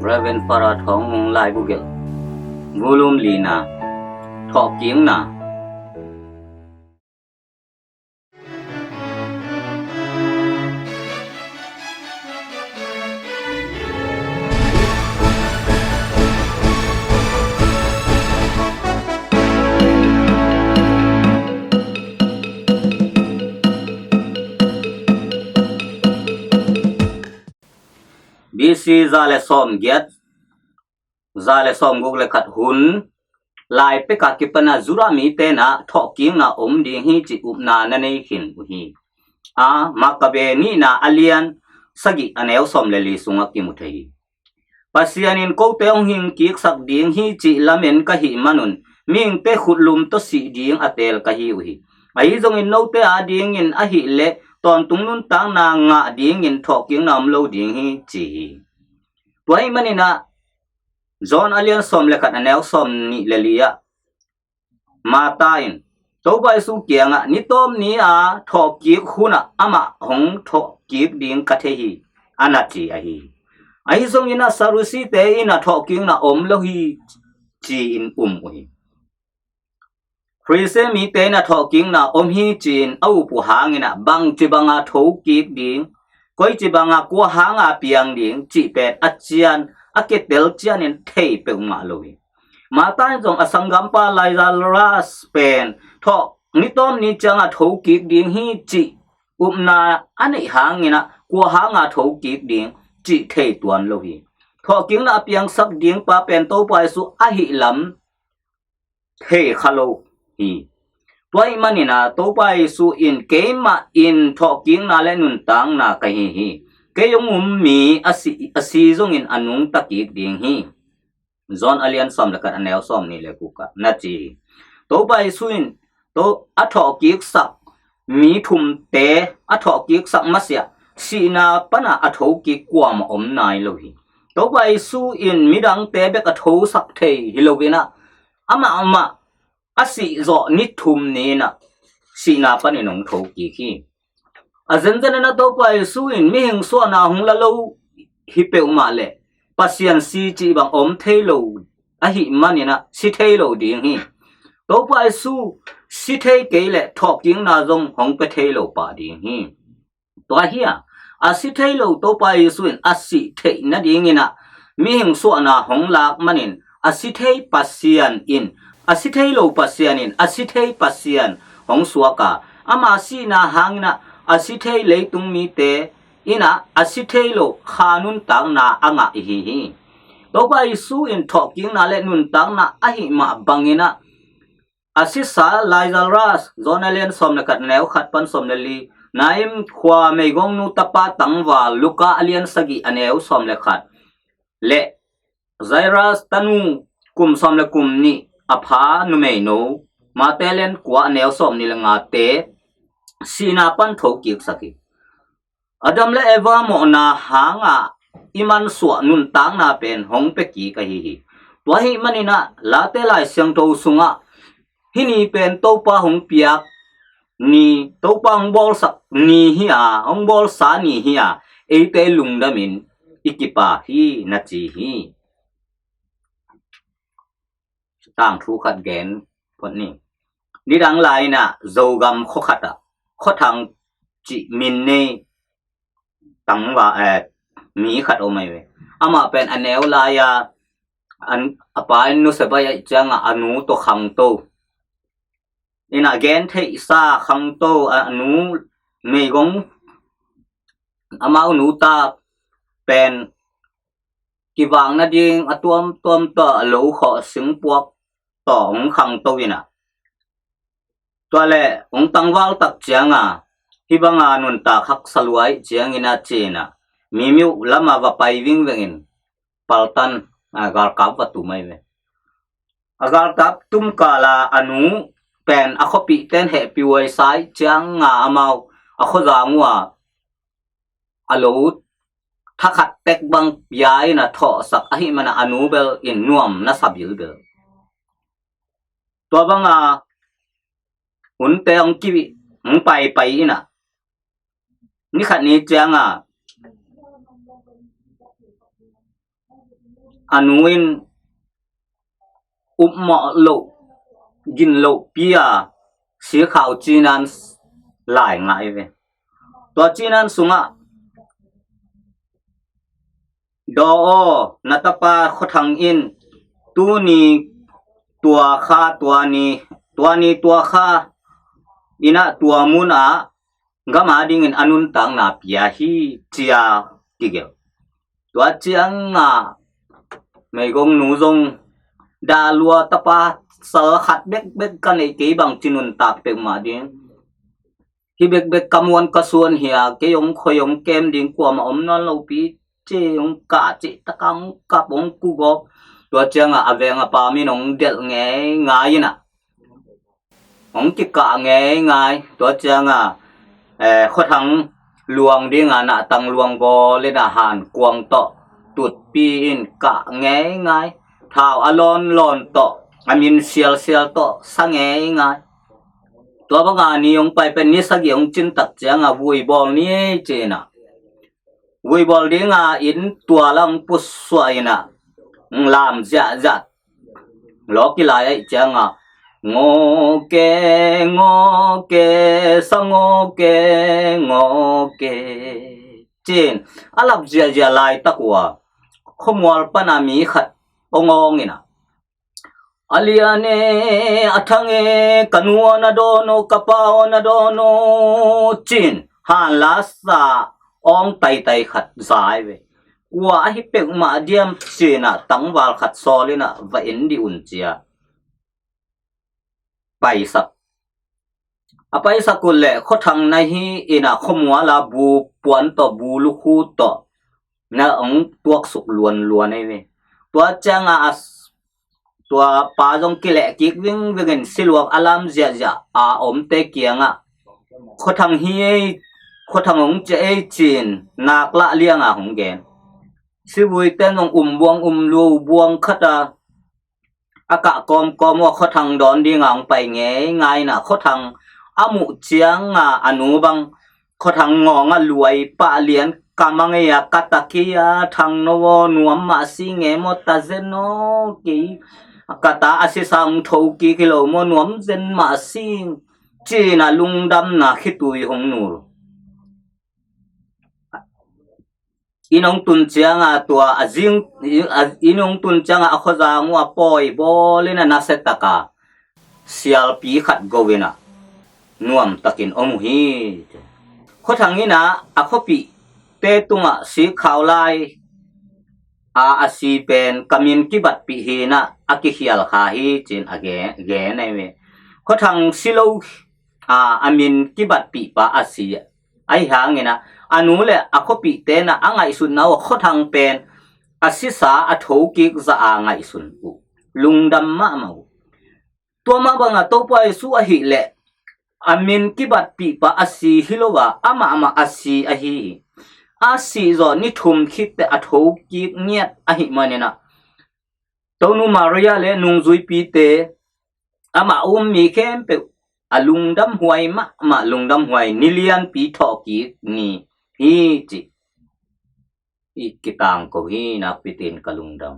Raven para thong mong lai bugel volume lina talking na BC zale som get zale som google khat hun lai pe ka kipana zura mi te na talking na ding hi chi upna na nei hin hi a makabe ni na alian sagi aneu som le li sunga ki muthei pasianin ko teong hin ki sak ding hi chi lamen ka hi manun ming te khutlum to si ding atel ka hi hi ai zong in no te a ding in a hi le ton tung nun tang na nga ding in talking nam lo ding hi chi tuai manina zon alian som le khat aneu som ni lelia matain to bai su kianga ni tom ni a tho ki khuna ama hong tho ki ding ka the hi anati a hi ai zong ina sarusi te ina tho king na lo hi chi in hi Prise mi te na tho king na hi chin au pu hangina bang chi banga tho ki ding koi chi banga ko hanga piang ding chi pet achian aketel chian in thei pe ma lowi mata jong asangam pa laizal ras pen tho ni tom ni changa tho ki ding hi chi upna ani hangina ko hanga tho ki ding chi thei tuan lowi tho king na piang sak ding pa pen to pai su a hi lam thei khalo hi toy manina to pai su in kema in tho king na le nun tang na ka hi ke yong mi asi zong in anung takik ding hi zon alian som la kan anel som ni le ku ka na chi to bai su in to a tho kik sak mi thum te a tho kik sak masya sina pana a tho ki kwam nai lo hi to bai su in midang te be ka tho sak thei hi lo na ama asi zo ni thum ni na sina pani nong tho ki khi a zen na to pai su in mi hing so na hung la lo hi pe ma le pasian si chi bang thei lo a hi manina si thei lo ding hi to pai su si thei ke le talking na zong hong pe thei lo pa ding hi to hi a si thei lo to pai su in a si thei na ding ina mi hing so na hong lak manin a si thei pasian in a si thei lo pasian in a si thei pasian hong suaka ama si na hangna a si thei leitung mi te ina a si thei lo khanun tang na anga hi hi to bai su in talking na le nun tang na a hi ma bangina asisa laizal ras zonalian som na kat neu khat pan som li naim khwa mei gong nu tapa tangwa luka alian sagi aneu som le khat le zairas tanu kum som le kum ni apha nu mei no matelen kwa aneu som ni langa te sina pan tho ki saki adam le eva mo na hanga iman suwa nun tang na pen hong pe ki ka hi to hi manina late lai siang to sunga hini pen to pa hong piak ni to pa hong bol sak ni hi a hong bol sa ni hi a e te lung da min ikipa hi na chi hi tang thu khat gen phot ni ni dang lai na zogam kho khata kho thang chi min ne tang wa mi khat o mai we ama pen aneu la ya an apa nu se ba ya changa anu to khang to in again thei sa khang to anu mei gong amau nu ta pen ki wang na ding atuam tom to lo kho sing puak tong khang to ina to le ong tangwal tak chianga hibanga nun ta khak saluai chiang ina chena mimiu lama wa pai wing wengin paltan agar kap wa tu mai we agar kap tum kala anu pen akhopi ten he piwai sai chiang nga amau akho zangwa alo thakhat tek bang yai na tho sak ahi mana anu bel in nuam na sabil bel to banga un te ong kiwi ong pai ina ni khat ni chianga anuin mo lo gin lo pia si khao chinan lại ngại về to chinan sunga do natapa khothang in tu ni tua kha tua kha ina tua mun a gama ding in anun tang na pia hi chia tigel tua chiang nga mai gong nu zong da lua tapa sơ khát bek kan ei ke bang chinun tak pe ma ding hi bek kamuan kasuan hia ke yong khoyong kem ding kwa ma om non lo pi che yong ka che takang ka bong ku go tua chiang a aveng a pa mi nong del nge ngai na ong ki ka nge ngai tua chiang a kho thang luang ding a na tang luang go le na han kuang to tut pi in ka nge ngai thao alon lon to amin sial to sange ngai to banga ni yong pai pen ni sagi yong chin tak chiang a vui bol ni che na vui bol ding a in tua lang pus suai na làm dạ lo ki lai ai chiang a ngô ke sa ngô ke chin alap ja lai takwa khomwal panami khat ongong ina aliane athange kanuana dono kapaona dono chin han la sa ong tai khat zai ve wa hi pek ma diam china tangwal khat solina va in di un chia paisa apaisa kulle khothang na hi ina khomwa la bu puan to bu lu khu to na ong tuak suk luan ai ve tua changa as tua pa jong kile kik wing silwak alam zia a om te kianga khothang hi khothang ong che chin nak la lianga hong gen sibui ten ong buang lu buang khata aka kom wa khothang don ding ang pai nge ngai na khothang amu chiang nga anu bang khothang ngonga luai pa lian kamangya katakia thang no nuam ma si nge mo ta zeno ki kata asisam thoki kilo mo nuam zen ma si china lungdam na khitui hong nur inong tun chiang a tua azing inong tun chiang a khoza ngwa poi bolina nasetaka sial pi khat govina nuam takin omuhi khothangina akhopi te tunga si khawlai a asi pen kamin kibat pi hina akihial kha hi chin age nei me khothang silo a amin kibat pi pa asi ai hangina anu le akhopi te na angai sun na khothang pen asisa athoki za angai sun u lungdam ma mau to ma banga to pai su a hi le amin kibat pi pa asi hilowa ama asi a hi asi zo ni thum khit te athoki nyat a hi manena tonu maria le nungzui pi te ama mi khem pe alungdam huai ma lungdam huai nilian pi thoki ni hi chi ikitang ko hi na pitin kalungdam